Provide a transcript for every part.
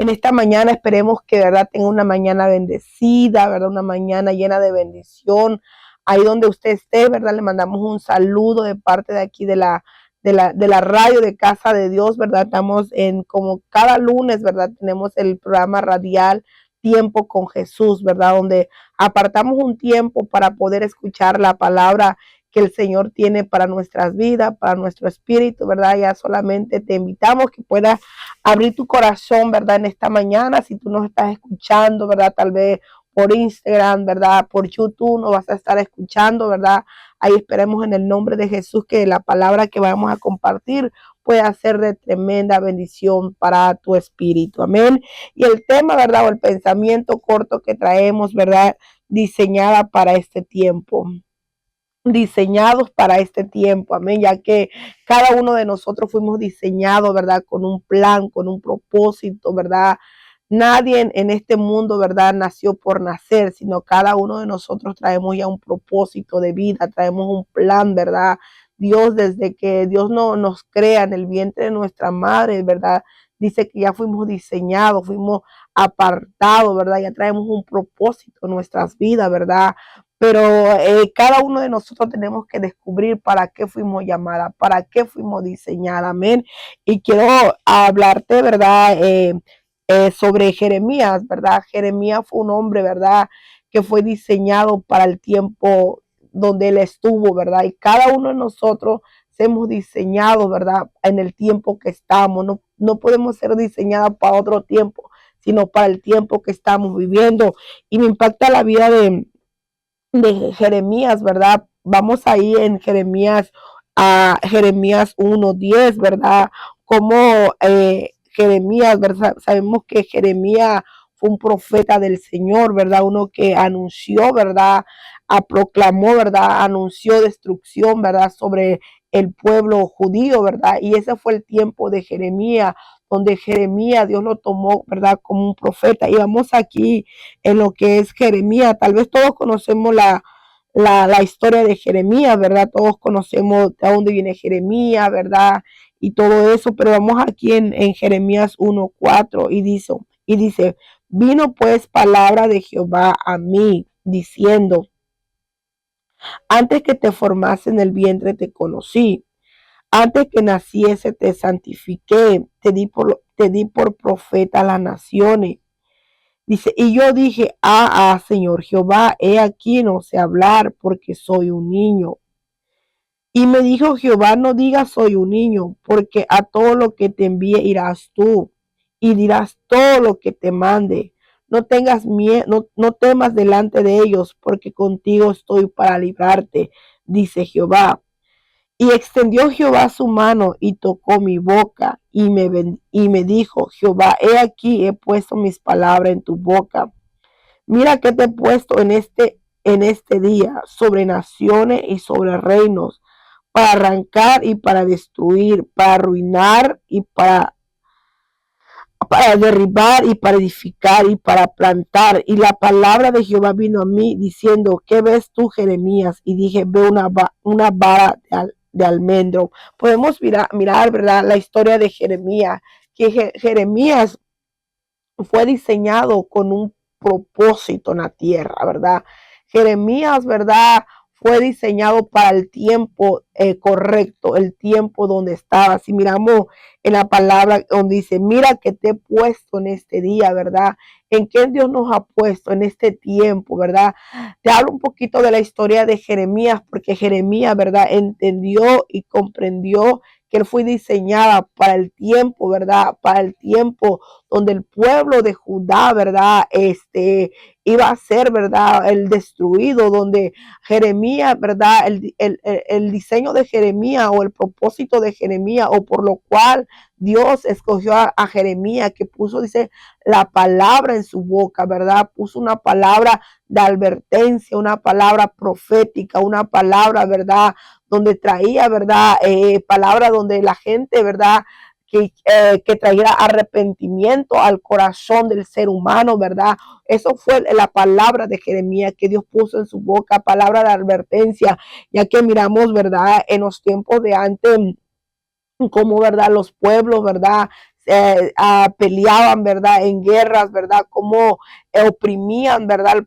en esta mañana. Esperemos que, ¿verdad?, tenga una mañana bendecida, ¿verdad?, una mañana llena de bendición. Ahí donde usted esté, ¿verdad?, le mandamos un saludo de parte de aquí de la radio de Casa de Dios, ¿verdad? Estamos como cada lunes, ¿verdad? Tenemos el programa radial Tiempo con Jesús, ¿verdad? Donde apartamos un tiempo para poder escuchar la palabra que el Señor tiene para nuestras vidas, para nuestro espíritu, ¿verdad? Ya solamente te invitamos que puedas abrir tu corazón, ¿verdad? En esta mañana, si tú nos estás escuchando, ¿verdad? Tal vez por Instagram, ¿verdad? Por YouTube nos vas a estar escuchando, ¿verdad? Ahí esperemos en el nombre de Jesús que la palabra que vamos a compartir pueda ser de tremenda bendición para tu espíritu. Amén. Y el tema, ¿verdad? O el pensamiento corto que traemos, ¿verdad? Diseñada para este tiempo. Diseñados para este tiempo, amén, ya que cada uno de nosotros fuimos diseñados, ¿verdad?, con un plan, con un propósito, ¿verdad? Nadie en este mundo, ¿verdad?, nació por nacer, sino cada uno de nosotros traemos ya un propósito de vida, traemos un plan, ¿verdad? Dios, desde que Dios no nos crea en el vientre de nuestra madre, ¿verdad?, dice que ya fuimos diseñados, fuimos apartados, ¿verdad? Ya traemos un propósito en nuestras vidas, ¿verdad? Pero cada uno de nosotros tenemos que descubrir para qué fuimos llamadas, para qué fuimos diseñadas, amén. Y quiero hablarte, ¿verdad? Sobre Jeremías, ¿verdad? Jeremías fue un hombre, ¿verdad?, que fue diseñado para el tiempo donde él estuvo, ¿verdad? Y cada uno de nosotros hemos diseñado, ¿verdad?, en el tiempo que estamos. No podemos ser diseñados para otro tiempo, sino para el tiempo que estamos viviendo. Y me impacta la vida de Jeremías, ¿verdad? Vamos ahí en Jeremías, a Jeremías 1:10, ¿verdad? Como Jeremías, ¿verdad? Sabemos que Jeremías fue un profeta del Señor, ¿verdad? Uno que anunció, ¿verdad? Proclamó, ¿verdad? Anunció destrucción, ¿verdad?, sobre el pueblo judío, ¿verdad? Y ese fue el tiempo de Jeremías, donde Jeremías Dios lo tomó, ¿verdad?, como un profeta. Y vamos aquí en lo que es Jeremías. Tal vez todos conocemos la historia de Jeremías, ¿verdad? Todos conocemos de dónde viene Jeremías, ¿verdad? Y todo eso, pero vamos aquí en Jeremías 1:4 y dice, vino pues palabra de Jehová a mí, diciendo, antes que te formase en el vientre te conocí, antes que naciese te santifiqué, te di por profeta a las naciones. Dice, y yo dije, Señor Jehová, he aquí no sé hablar porque soy un niño. Y me dijo Jehová, no digas soy un niño, porque a todo lo que te envíe irás tú y dirás todo lo que te mande. No tengas miedo, no temas delante de ellos, porque contigo estoy para librarte, dice Jehová. Y extendió Jehová su mano y tocó mi boca y me dijo, Jehová, he aquí he puesto mis palabras en tu boca. Mira que te he puesto en este día sobre naciones y sobre reinos, para arrancar y para destruir, para arruinar y para derribar y para edificar y para plantar. Y la palabra de Jehová vino a mí diciendo, ¿qué ves tú, Jeremías? Y dije, veo una vara de almendro. Podemos mirar, ¿verdad?, la historia de Jeremías, que Jeremías fue diseñado con un propósito en la tierra, ¿verdad? Jeremías, ¿verdad?, fue diseñado para el tiempo correcto, el tiempo donde estaba. Si miramos en la palabra donde dice, mira que te he puesto en este día, ¿verdad? ¿En qué Dios nos ha puesto en este tiempo, verdad? Te hablo un poquito de la historia de Jeremías, porque Jeremías, ¿verdad?, entendió y comprendió que él fue diseñada para el tiempo, ¿verdad? Para el tiempo donde el pueblo de Judá, ¿verdad?, iba a ser, ¿verdad?, el destruido, donde Jeremías, ¿verdad?, el diseño de Jeremías o el propósito de Jeremías, o por lo cual Dios escogió a Jeremías, que puso, dice, la palabra en su boca, ¿verdad? Puso una palabra de advertencia, una palabra profética, una palabra, ¿verdad?, donde traía, ¿verdad?, palabra donde la gente, ¿verdad?, que trajera arrepentimiento al corazón del ser humano, ¿verdad? Eso fue la palabra de Jeremías que Dios puso en su boca, palabra de advertencia, ya que miramos, ¿verdad?, en los tiempos de antes, como, ¿verdad?, los pueblos, ¿verdad?, peleaban, ¿verdad? En guerras, ¿verdad? Cómo oprimían, ¿verdad?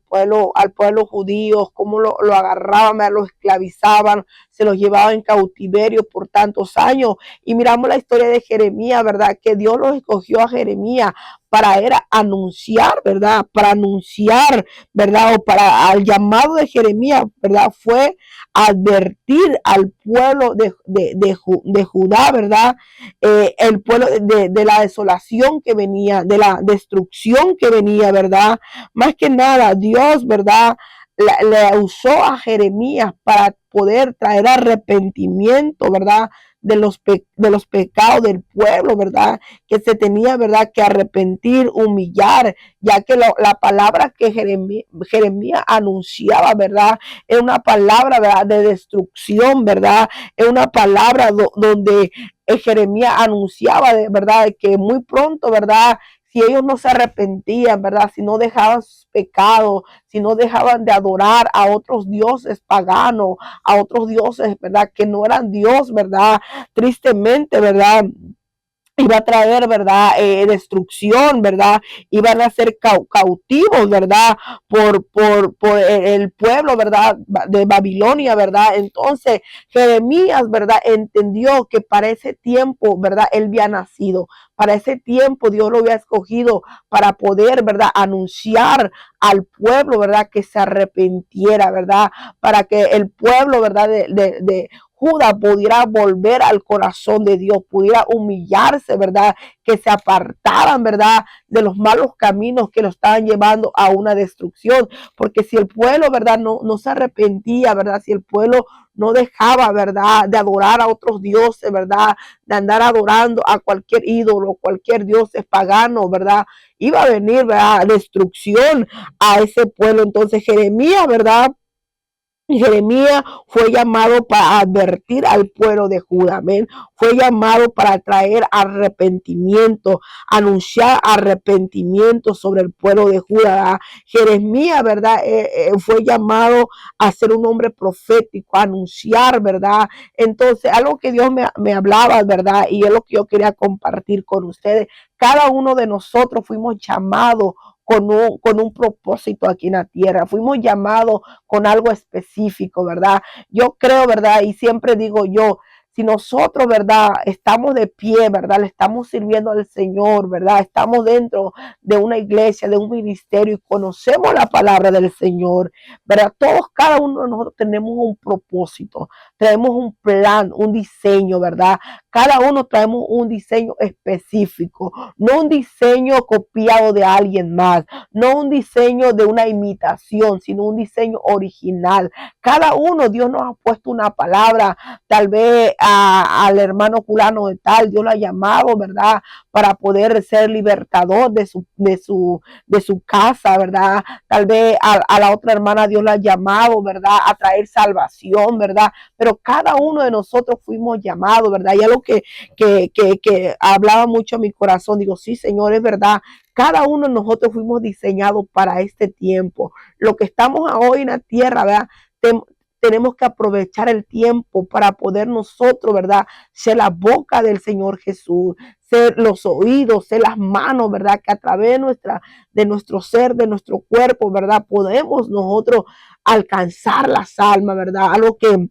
Al pueblo judío, cómo lo agarraban, ¿verdad? Lo esclavizaban, se los llevaban en cautiverio por tantos años. Y miramos la historia de Jeremías, ¿verdad? Que Dios los escogió a Jeremías para era anunciar, ¿verdad? Para anunciar, ¿verdad? O para al llamado de Jeremías, ¿verdad? Fue advertir al pueblo de Judá, ¿verdad? El pueblo de la desolación que venía, de la destrucción que venía, ¿verdad? Más que nada, Dios, ¿verdad? Le usó a Jeremías para poder traer arrepentimiento, ¿verdad? De los pecados del pueblo, ¿verdad? Que se tenía, ¿verdad? Que arrepentir, humillar, ya que la palabra que Jeremías anunciaba, ¿verdad? Es una palabra, ¿verdad? De destrucción, ¿verdad? Es una palabra donde Jeremías anunciaba, de verdad, que muy pronto, ¿verdad? Si ellos no se arrepentían, ¿verdad? Si no dejaban sus pecados, si no dejaban de adorar a otros dioses paganos, a otros dioses, ¿verdad? Que no eran Dios, ¿verdad? Tristemente, ¿verdad? Iba a traer, ¿verdad? Destrucción, ¿verdad? Iban a ser cautivos, ¿verdad? Por el pueblo, ¿verdad? De Babilonia, ¿verdad? Entonces, Jeremías, ¿verdad? Entendió que para ese tiempo, ¿verdad? Él había nacido. Para ese tiempo Dios lo había escogido para poder, ¿verdad? Anunciar al pueblo, ¿verdad? Que se arrepintiera, ¿verdad? Para que el pueblo, ¿verdad? De Judá pudiera volver al corazón de Dios, pudiera humillarse, ¿verdad? Que se apartaran, ¿verdad? De los malos caminos que lo estaban llevando a una destrucción. Porque si el pueblo, ¿verdad? No se arrepentía, ¿verdad? Si el pueblo no dejaba, ¿verdad? De adorar a otros dioses, ¿verdad? De andar adorando a cualquier ídolo, cualquier dios pagano, ¿verdad? Iba a venir, ¿verdad? Destrucción a ese pueblo. Entonces Jeremías, ¿verdad? Jeremías fue llamado para advertir al pueblo de Judá, amén. Fue llamado para traer arrepentimiento, anunciar arrepentimiento sobre el pueblo de Judá. Jeremías, ¿verdad? Fue llamado a ser un hombre profético, a anunciar, ¿verdad? Entonces, algo que Dios me hablaba, ¿verdad? Y es lo que yo quería compartir con ustedes. Cada uno de nosotros fuimos llamados con un propósito aquí en la tierra. Fuimos llamados con algo específico, ¿verdad? Yo creo, ¿verdad? Y siempre digo yo, si nosotros, ¿verdad? Estamos de pie, ¿verdad? Le estamos sirviendo al Señor, ¿verdad? Estamos dentro de una iglesia, de un ministerio y conocemos la palabra del Señor, ¿verdad? Todos, cada uno de nosotros tenemos un propósito, tenemos un plan, un diseño, ¿verdad? Cada uno traemos un diseño específico, no un diseño copiado de alguien más, no un diseño de una imitación, sino un diseño original. Cada uno, Dios nos ha puesto una palabra, tal vez al hermano fulano de tal, Dios lo ha llamado, ¿verdad? Para poder ser libertador de su casa, ¿verdad? Tal vez a la otra hermana Dios la ha llamado, ¿verdad? A traer salvación, ¿verdad? Pero cada uno de nosotros fuimos llamados, ¿verdad? Y algo que hablaba mucho a mi corazón, digo, sí, Señor, es verdad. Cada uno de nosotros fuimos diseñados para este tiempo. Lo que estamos hoy en la tierra, ¿verdad? Tenemos que aprovechar el tiempo para poder nosotros, ¿verdad? Ser la boca del Señor Jesús, ser los oídos, ser las manos, ¿verdad? Que a través de nuestro ser, de nuestro cuerpo, ¿verdad? Podemos nosotros alcanzar las almas, ¿verdad? Algo que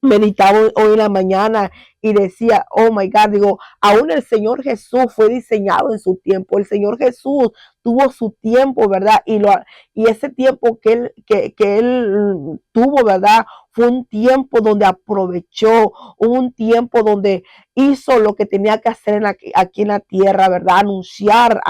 meditaba hoy en la mañana y decía, oh my God, digo, aún el Señor Jesús fue diseñado en su tiempo. El Señor Jesús tuvo su tiempo, ¿verdad? Y ese tiempo que él tuvo, ¿verdad? Fue un tiempo donde aprovechó, un tiempo donde hizo lo que tenía que hacer aquí en la tierra, ¿verdad? Anunciar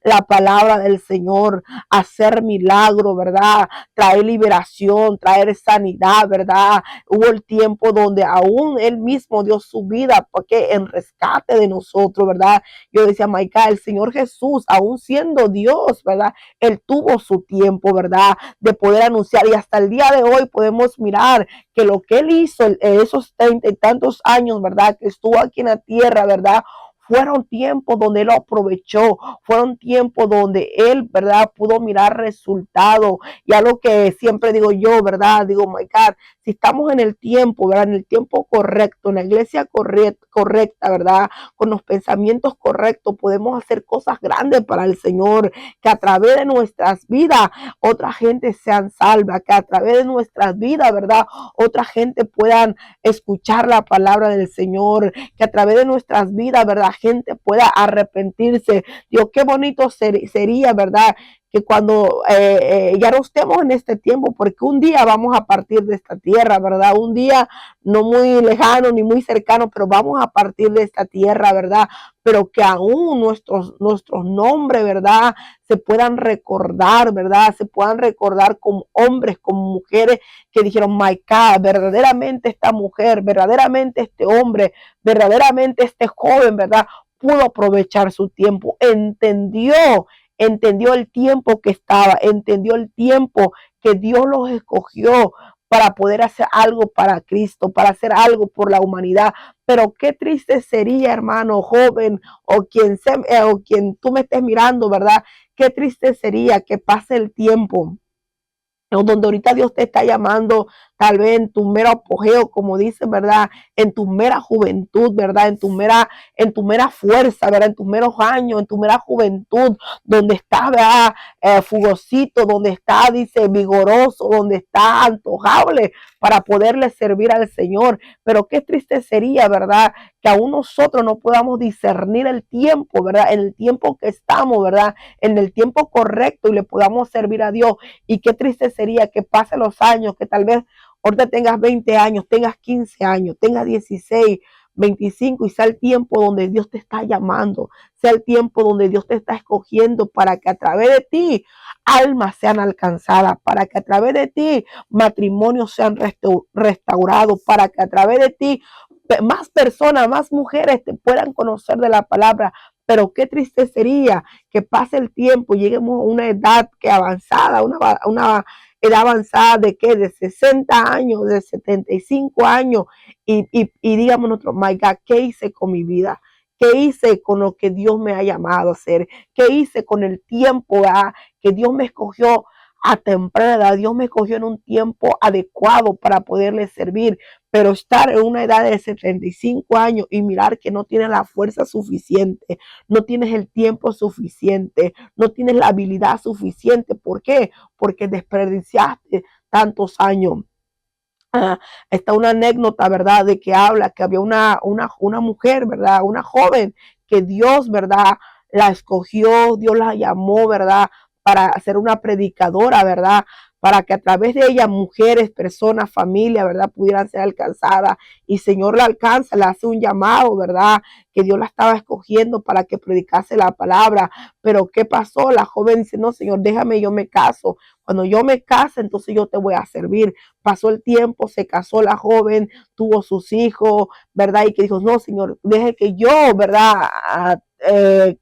la palabra del Señor, hacer milagro, ¿verdad? Traer liberación, traer sanidad, ¿verdad? Hubo el tiempo donde aún él mismo dio su vida porque en rescate de nosotros, ¿verdad? Yo decía, my God, el Señor Jesús, aún siendo Dios, ¿verdad? Él tuvo su tiempo, ¿verdad? De poder anunciar y hasta el día de hoy podemos mirar que lo que él hizo en esos 30 y tantos años, ¿verdad? Que estuvo aquí en la tierra, ¿verdad? fueron tiempos donde él lo aprovechó, fueron tiempos donde él, ¿verdad?, pudo mirar resultados. Y algo que siempre digo yo, ¿verdad? Digo, my God, si estamos en el tiempo, ¿verdad? En el tiempo correcto, en la iglesia correcta, ¿verdad? Con los pensamientos correctos, podemos hacer cosas grandes para el Señor, que a través de nuestras vidas otra gente sean salva, que a través de nuestras vidas, ¿verdad?, otra gente puedan escuchar la palabra del Señor, que a través de nuestras vidas, ¿verdad?, gente pueda arrepentirse. Dios, qué bonito sería, ¿verdad?, que cuando ya no estemos en este tiempo, porque un día vamos a partir de esta tierra, ¿verdad? Un día no muy lejano ni muy cercano, pero vamos a partir de esta tierra, ¿verdad? Pero que aún nuestros nombres, ¿verdad?, se puedan recordar, ¿verdad? Se puedan recordar como hombres, como mujeres que dijeron, my God, verdaderamente esta mujer, verdaderamente este hombre, verdaderamente este joven, ¿verdad?, pudo aprovechar su tiempo, entendió el tiempo que estaba, entendió el tiempo que Dios los escogió para poder hacer algo para Cristo, para hacer algo por la humanidad. Pero qué triste sería, hermano, joven, o quien tú me estés mirando, ¿verdad? Qué triste sería que pase el tiempo donde ahorita Dios te está llamando, tal vez en tu mero apogeo, como dicen, ¿verdad? En tu mera juventud, ¿verdad? En tu mera fuerza, ¿verdad? En tus meros años, en tu mera juventud, donde está, ¿verdad?, fugosito, donde está, dice, vigoroso, donde está antojable para poderle servir al Señor. Pero qué triste sería, ¿verdad?, que aún nosotros no podamos discernir el tiempo, ¿verdad? En el tiempo que estamos, ¿verdad? En el tiempo correcto y le podamos servir a Dios. Y qué triste sería que pasen los años, que tal vez ahorita tengas 20 años, tengas 15 años, tengas 16, 25 y sea el tiempo donde Dios te está llamando, sea el tiempo donde Dios te está escogiendo para que a través de ti almas sean alcanzadas, para que a través de ti matrimonios sean restaurados, para que a través de ti más personas, más mujeres te puedan conocer de la palabra. Pero qué triste sería que pase el tiempo, lleguemos a una edad que avanzada, una edad avanzada de qué, de 60 años, de 75 años, y digamos nosotros, my God, ¿qué hice con mi vida? ¿Qué hice con lo que Dios me ha llamado a hacer? ¿Qué hice con el tiempo que Dios me escogió a temprana edad? Dios me escogió en un tiempo adecuado para poderle servir, pero estar en una edad de 75 años y mirar que no tienes la fuerza suficiente, no tienes el tiempo suficiente, no tienes la habilidad suficiente. ¿Por qué? Porque desperdiciaste tantos años. Está una anécdota, ¿verdad?, de que habla que había una mujer, ¿verdad?, una joven que Dios, ¿verdad?, la escogió, Dios la llamó, ¿verdad?, para ser una predicadora, ¿verdad?, para que a través de ella mujeres, personas, familias, ¿verdad?, pudieran ser alcanzadas. Y Señor la alcanza, le hace un llamado, ¿verdad?, que Dios la estaba escogiendo para que predicase la palabra. Pero ¿qué pasó? La joven dice, no, Señor, déjame, yo me caso. Cuando yo me case, entonces yo te voy a servir. Pasó el tiempo, se casó la joven, tuvo sus hijos, ¿verdad? Y que dijo, no, Señor, deje que yo, ¿verdad?,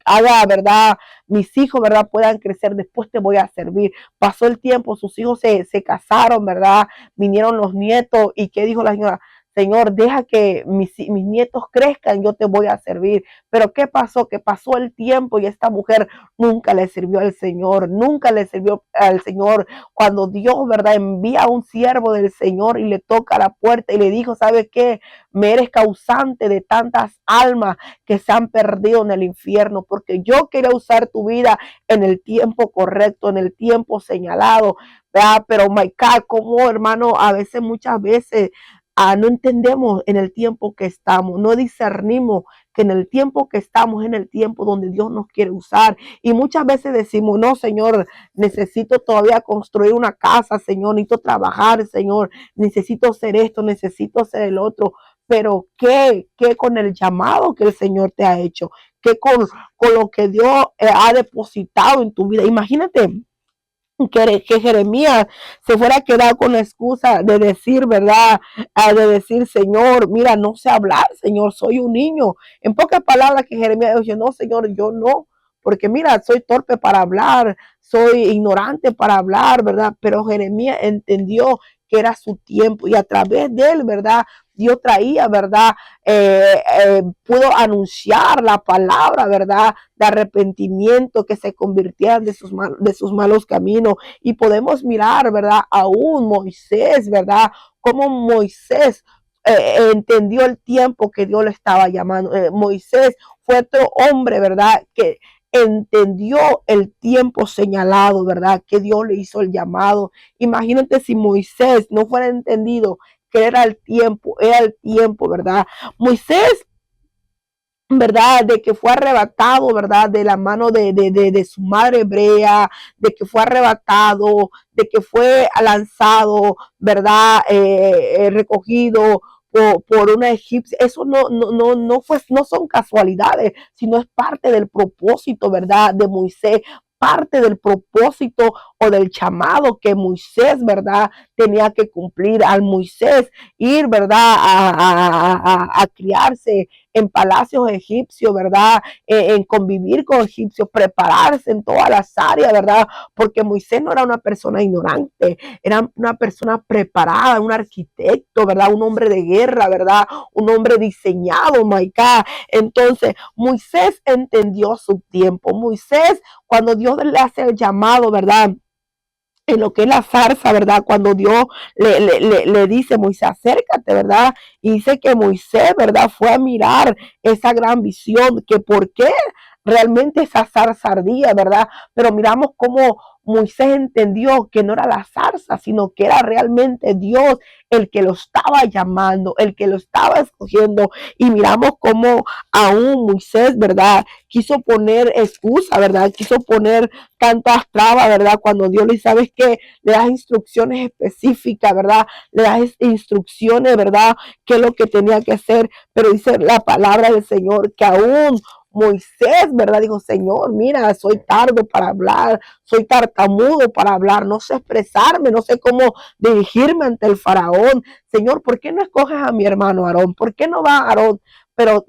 haga, ¿verdad?, mis hijos, ¿verdad?, puedan crecer, después te voy a servir. Pasó el tiempo, sus hijos se casaron, ¿verdad? Vinieron los nietos, y ¿qué dijo la señora? Señor, deja que mis nietos crezcan, yo te voy a servir. Pero ¿qué pasó? Que pasó el tiempo y esta mujer nunca le sirvió al Señor, nunca le sirvió al Señor. Cuando Dios, ¿verdad?, envía a un siervo del Señor y le toca la puerta y le dijo, ¿sabe qué? Me eres causante de tantas almas que se han perdido en el infierno, porque yo quería usar tu vida en el tiempo correcto, en el tiempo señalado, ¿verdad? Pero my God, como hermano, a veces, muchas veces, no entendemos en el tiempo que estamos, no discernimos que en el tiempo que estamos, en el tiempo donde Dios nos quiere usar. Y muchas veces decimos, no, Señor, necesito todavía construir una casa, Señor, necesito trabajar, Señor, necesito hacer esto, necesito hacer el otro. Pero ¿qué con el llamado que el Señor te ha hecho? ¿Qué con lo que Dios ha depositado en tu vida? Imagínate que Jeremías se fuera a quedar con la excusa de decir, ¿verdad? De decir, Señor, mira, no sé hablar, Señor, soy un niño. En pocas palabras, que Jeremías dijo, no, Señor, yo no, porque mira, soy torpe para hablar, soy ignorante para hablar, ¿verdad? Pero Jeremías entendió que era su tiempo y a través de él, ¿verdad? Dios traía, ¿verdad? Pudo anunciar la palabra, ¿verdad? De arrepentimiento, que se convirtieran de sus malos caminos. Y podemos mirar, ¿verdad? Aún Moisés, ¿verdad? Como Moisés entendió el tiempo que Dios le estaba llamando. Moisés fue otro hombre, ¿verdad? Que entendió el tiempo señalado, ¿verdad? Que Dios le hizo el llamado. Imagínate si Moisés no fuera entendido que era el tiempo, ¿verdad? Moisés, ¿verdad? De que fue arrebatado, ¿verdad? De la mano de su madre hebrea, de que fue arrebatado, de que fue lanzado, ¿verdad? Recogido por una egipcia. Eso no son casualidades, sino es parte del propósito, ¿verdad? De Moisés, parte del propósito o del llamado que Moisés, ¿verdad? Tenía que cumplir. Al Moisés ir, ¿verdad? A criarse en palacios egipcios, ¿verdad? En convivir con egipcios, prepararse en todas las áreas, ¿verdad? Porque Moisés no era una persona ignorante, era una persona preparada, un arquitecto, ¿verdad? Un hombre de guerra, ¿verdad? Un hombre diseñado, my God. Entonces, Moisés entendió su tiempo. Moisés, cuando Dios le hace el llamado, ¿verdad? En lo que es la zarza, ¿verdad? Cuando Dios le dice, Moisés, acércate, ¿verdad? Y dice que Moisés, ¿verdad? Fue a mirar esa gran visión, que por qué realmente esa zarza ardía, ¿verdad? Pero miramos cómo Moisés entendió que no era la zarza, sino que era realmente Dios el que lo estaba llamando, el que lo estaba escogiendo. Y miramos cómo aún Moisés, ¿verdad? Quiso poner excusa, ¿verdad? Quiso poner tantas trabas, ¿verdad? Cuando Dios le dice, ¿sabes qué? Le das instrucciones específicas, ¿verdad? Le das instrucciones, ¿verdad? ¿Qué es lo que tenía que hacer? Pero dice la palabra del Señor que aún Moisés, ¿verdad? Dijo, Señor, mira, soy tardo para hablar, soy tartamudo para hablar, no sé expresarme, no sé cómo dirigirme ante el faraón. Señor, ¿por qué no escoges a mi hermano Aarón? ¿Por qué no va Aarón? Pero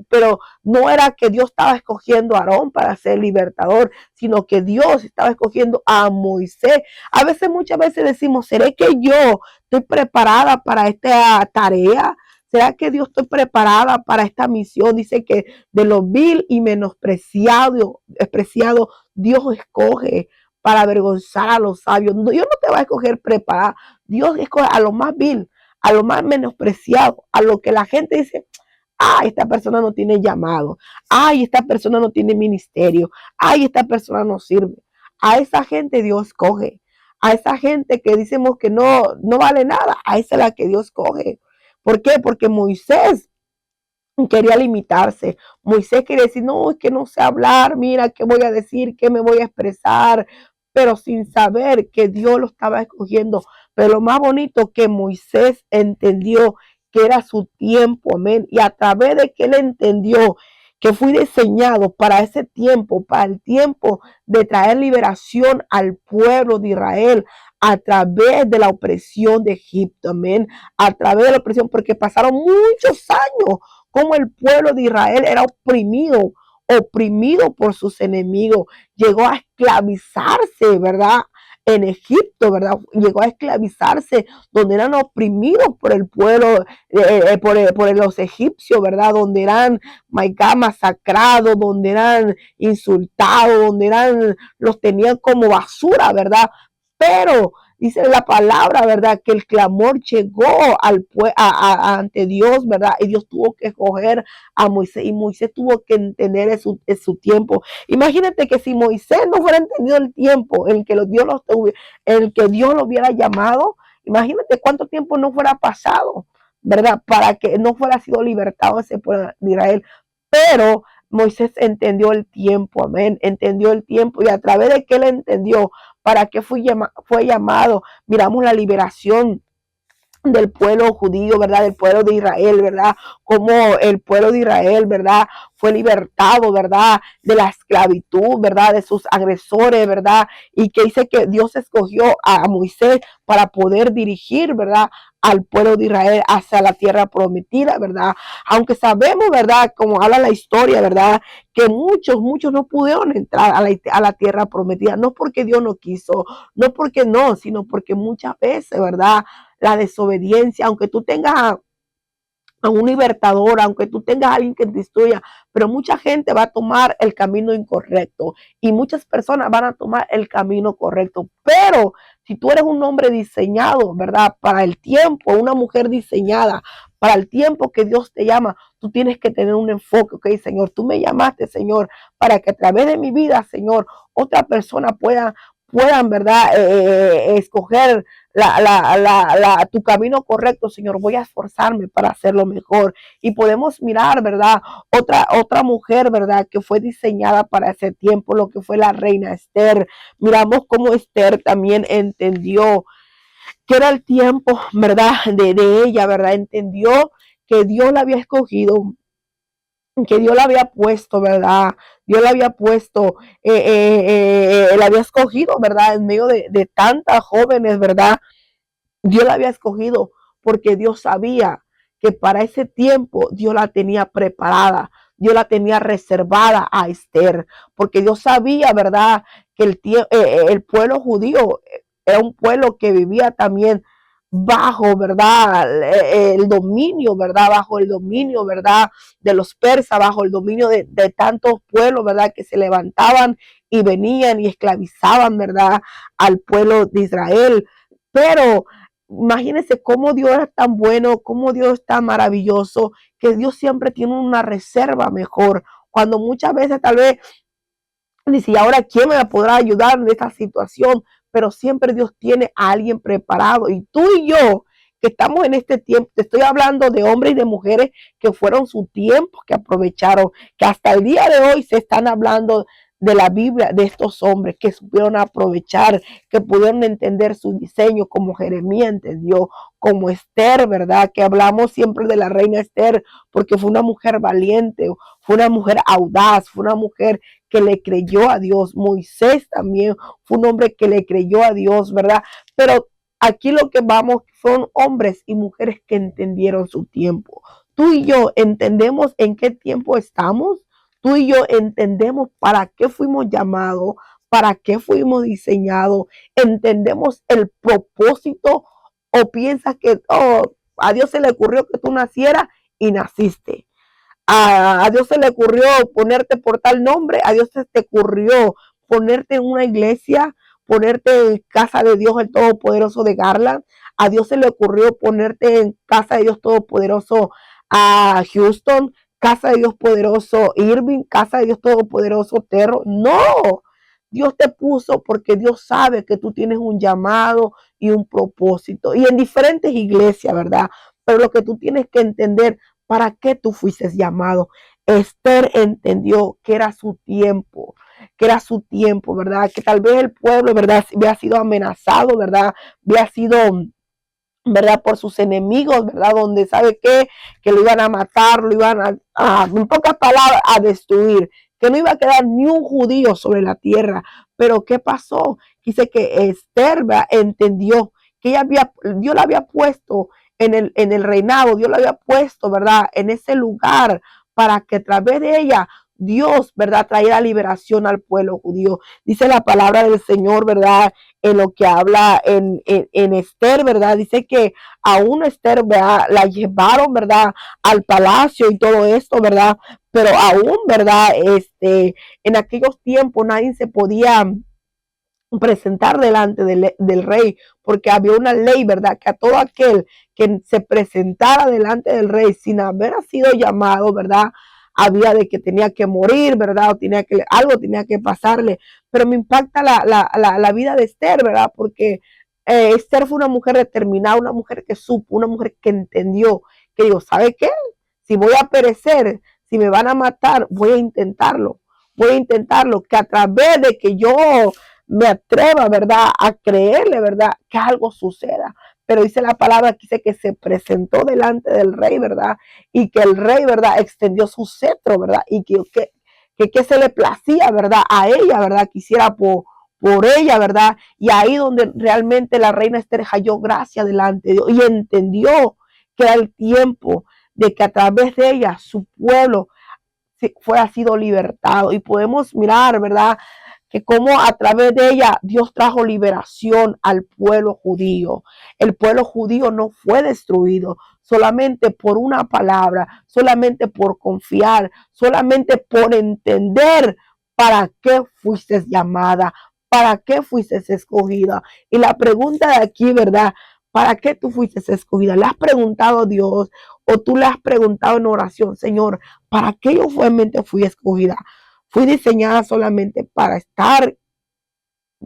no era que Dios estaba escogiendo a Aarón para ser libertador, sino que Dios estaba escogiendo a Moisés. A veces, muchas veces decimos, ¿seré que yo estoy preparada para esta tarea? ¿Será que Dios estoy preparada para esta misión? Dice que de lo vil y menospreciado, Dios escoge para avergonzar a los sabios. Dios no te va a escoger preparada. Dios escoge a lo más vil, a lo más menospreciado, a lo que la gente dice, ay, esta persona no tiene llamado. Ay, esta persona no tiene ministerio. Ay, esta persona no sirve. A esa gente Dios coge. A esa gente que decimos que no vale nada. A esa es la que Dios coge. ¿Por qué? Porque Moisés quería limitarse. Moisés quería decir, no, es que no sé hablar. Mira, ¿qué voy a decir? ¿Qué me voy a expresar? Pero sin saber que Dios lo estaba escogiendo. Pero lo más bonito que Moisés entendió que era su tiempo, amén. Y a través de que él entendió que fui diseñado para ese tiempo, para el tiempo de traer liberación al pueblo de Israel a través de la opresión de Egipto, amén. A través de la opresión, porque pasaron muchos años como el pueblo de Israel era oprimido por sus enemigos, llegó a esclavizarse, ¿verdad? En Egipto, ¿verdad? Llegó a esclavizarse, donde eran oprimidos por el pueblo, por los egipcios, ¿verdad? Donde eran, my God, masacrados, donde eran insultados, los tenían como basura, ¿verdad? Pero dice la palabra, ¿verdad? Que el clamor llegó ante Dios, ¿verdad? Y Dios tuvo que escoger a Moisés y Moisés tuvo que entender en su tiempo. Imagínate que si Moisés no fuera entendido el tiempo en que Dios lo hubiera llamado, imagínate cuánto tiempo no fuera pasado, ¿verdad? Para que no fuera sido libertado ese pueblo de Israel. Pero Moisés entendió el tiempo, amén, entendió el tiempo y a través de que él entendió para qué fue llamado, miramos la liberación del pueblo judío, ¿verdad? Del pueblo de Israel, ¿verdad? Como el pueblo de Israel, ¿verdad? fue libertado, ¿verdad? De la esclavitud, ¿verdad? De sus agresores, ¿verdad? Y que dice que Dios escogió a Moisés para poder dirigir, ¿verdad? Al pueblo de Israel hacia la tierra prometida, ¿verdad? Aunque sabemos, ¿verdad? Como habla la historia, ¿verdad? Que muchos no pudieron entrar a la tierra prometida, no porque Dios no quiso, no porque no, sino porque muchas veces, ¿verdad? La desobediencia, aunque tú tengas a un libertador, aunque tú tengas a alguien que te instruya, pero mucha gente va a tomar el camino incorrecto y muchas personas van a tomar el camino correcto. Pero si tú eres un hombre diseñado, ¿verdad? Para el tiempo, una mujer diseñada para el tiempo que Dios te llama, tú tienes que tener un enfoque, ok, Señor, tú me llamaste, Señor, para que a través de mi vida, Señor, otra persona puedan, ¿verdad? Escoger tu camino correcto, Señor. Voy a esforzarme para hacerlo mejor. Y podemos mirar, ¿verdad? Otra mujer, ¿verdad? Que fue diseñada para ese tiempo, lo que fue la reina Esther. Miramos cómo Esther también entendió que era el tiempo, ¿verdad? De ella, ¿verdad? Entendió que Dios la había escogido, que Dios la había puesto, ¿verdad? Dios la había puesto, la había escogido, ¿verdad? En medio de tantas jóvenes, ¿verdad? Dios la había escogido porque Dios sabía que para ese tiempo Dios la tenía preparada, Dios la tenía reservada a Esther, porque Dios sabía, ¿verdad? Que el pueblo judío era un pueblo que vivía también bajo, ¿verdad? El dominio, ¿verdad? Bajo el dominio, ¿verdad? De los persas, bajo el dominio de tantos pueblos, ¿verdad? Que se levantaban y venían y esclavizaban, ¿verdad? Al pueblo de Israel. Pero imagínense cómo Dios es tan bueno, cómo Dios es tan maravilloso, que Dios siempre tiene una reserva mejor. Cuando muchas veces tal vez dice, ¿y ahora quién me podrá ayudar en esta situación? Pero siempre Dios tiene a alguien preparado. Y tú y yo, que estamos en este tiempo, te estoy hablando de hombres y de mujeres que fueron su tiempo, que aprovecharon, que hasta el día de hoy se están hablando de la Biblia, de estos hombres que supieron aprovechar, que pudieron entender su diseño, como Jeremías entendió, como Esther, ¿verdad? Que hablamos siempre de la reina Esther, porque fue una mujer valiente, fue una mujer audaz, fue una mujer que le creyó a Dios. Moisés también fue un hombre que le creyó a Dios, ¿verdad? Pero aquí lo que vamos son hombres y mujeres que entendieron su tiempo. Tú y yo entendemos en qué tiempo estamos. Tú y yo entendemos para qué fuimos llamados, para qué fuimos diseñados. Entendemos el propósito o piensas que a Dios se le ocurrió que tú nacieras y naciste. A Dios se le ocurrió ponerte por tal nombre, a Dios se te ocurrió ponerte en una iglesia, ponerte en casa de Dios el Todopoderoso de Garland, a Dios se le ocurrió ponerte en casa de Dios Todopoderoso a Houston, casa de Dios Poderoso Irving, casa de Dios Todopoderoso Terro. No, Dios te puso porque Dios sabe que tú tienes un llamado y un propósito. Y en diferentes iglesias, ¿verdad? Pero lo que tú tienes que entender, ¿para qué tú fuiste llamado? Esther entendió que era su tiempo, ¿verdad? Que tal vez el pueblo, ¿verdad? Había sido amenazado, ¿verdad? Había sido, ¿verdad? Por sus enemigos, ¿verdad? Donde sabe que lo iban a matar, lo iban en pocas palabras, a destruir, que no iba a quedar ni un judío sobre la tierra. Pero ¿qué pasó? Dice que Esther, ¿verdad? Entendió que Dios la había puesto en el reinado, Dios la había puesto, ¿verdad? En ese lugar para que a través de ella Dios, ¿verdad? Traiera liberación al pueblo judío. Dice la palabra del Señor, ¿verdad? En lo que habla en Esther, ¿verdad? Dice que aún Esther, ¿verdad? La llevaron, ¿verdad? Al palacio y todo esto, ¿verdad? Pero aún, ¿verdad? En aquellos tiempos nadie se podía presentar delante del rey, porque había una ley, ¿verdad? Que a todo aquel que se presentara delante del rey sin haber sido llamado, ¿verdad? Había de que tenía que morir, ¿verdad? O algo tenía que pasarle. Pero me impacta la vida de Esther, ¿verdad? Porque Esther fue una mujer determinada, una mujer que supo, una mujer que entendió, que digo, ¿sabe qué? Si voy a perecer, si me van a matar, voy a intentarlo. Voy a intentarlo, que a través de que yo me atreva, ¿verdad? A creerle, ¿verdad? Que algo suceda. pero dice la palabra que dice que se presentó delante del rey, ¿verdad? Y que el rey, ¿verdad? Extendió su cetro, ¿verdad? Y que se le placía, ¿verdad? A ella, ¿verdad? Quisiera por ella, ¿verdad? Y ahí donde realmente la reina Esther halló gracia delante de Dios y entendió que era el tiempo de que a través de ella su pueblo fuera sido libertado. Y podemos mirar, ¿verdad? Que como a través de ella Dios trajo liberación al pueblo judío. El pueblo judío no fue destruido solamente por una palabra, solamente por confiar, solamente por entender para qué fuiste llamada, para qué fuiste escogida. Y la pregunta de aquí, ¿verdad? ¿Para qué tú fuiste escogida? ¿Le has preguntado a Dios o tú le has preguntado en oración, Señor, ¿para qué yo realmente fui escogida? Fui diseñada solamente para estar,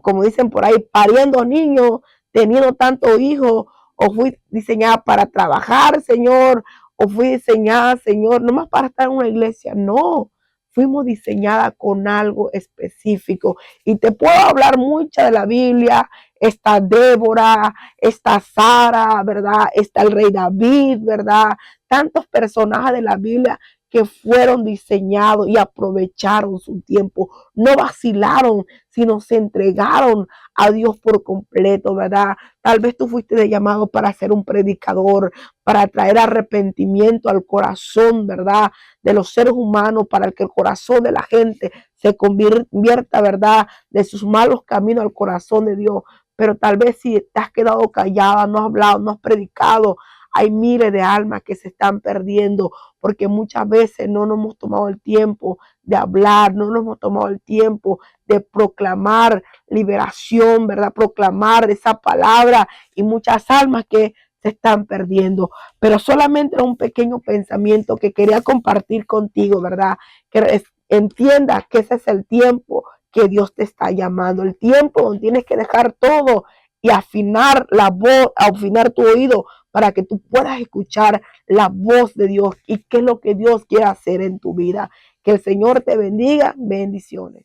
como dicen por ahí, pariendo niños, teniendo tantos hijos, o fui diseñada para trabajar, Señor, o fui diseñada, Señor, no más para estar en una iglesia. No, fuimos diseñadas con algo específico. Y te puedo hablar mucho de la Biblia. Está Débora, está Sara, ¿verdad? Está el rey David, ¿verdad? Tantos personajes de la Biblia que fueron diseñados y aprovecharon su tiempo, no vacilaron, sino se entregaron a Dios por completo, ¿verdad? Tal vez tú fuiste llamado para ser un predicador, para traer arrepentimiento al corazón, ¿verdad? De los seres humanos, para que el corazón de la gente se convierta, ¿verdad? De sus malos caminos al corazón de Dios. Pero tal vez si te has quedado callada, no has hablado, no has predicado, hay miles de almas que se están perdiendo porque muchas veces no nos hemos tomado el tiempo de hablar, no nos hemos tomado el tiempo de proclamar liberación, ¿verdad? Proclamar esa palabra y muchas almas que se están perdiendo. Pero solamente era un pequeño pensamiento que quería compartir contigo, ¿verdad? Que entiendas que ese es el tiempo que Dios te está llamando, el tiempo donde tienes que dejar todo y afinar la voz, afinar tu oído para que tú puedas escuchar la voz de Dios y qué es lo que Dios quiere hacer en tu vida. Que el Señor te bendiga. Bendiciones.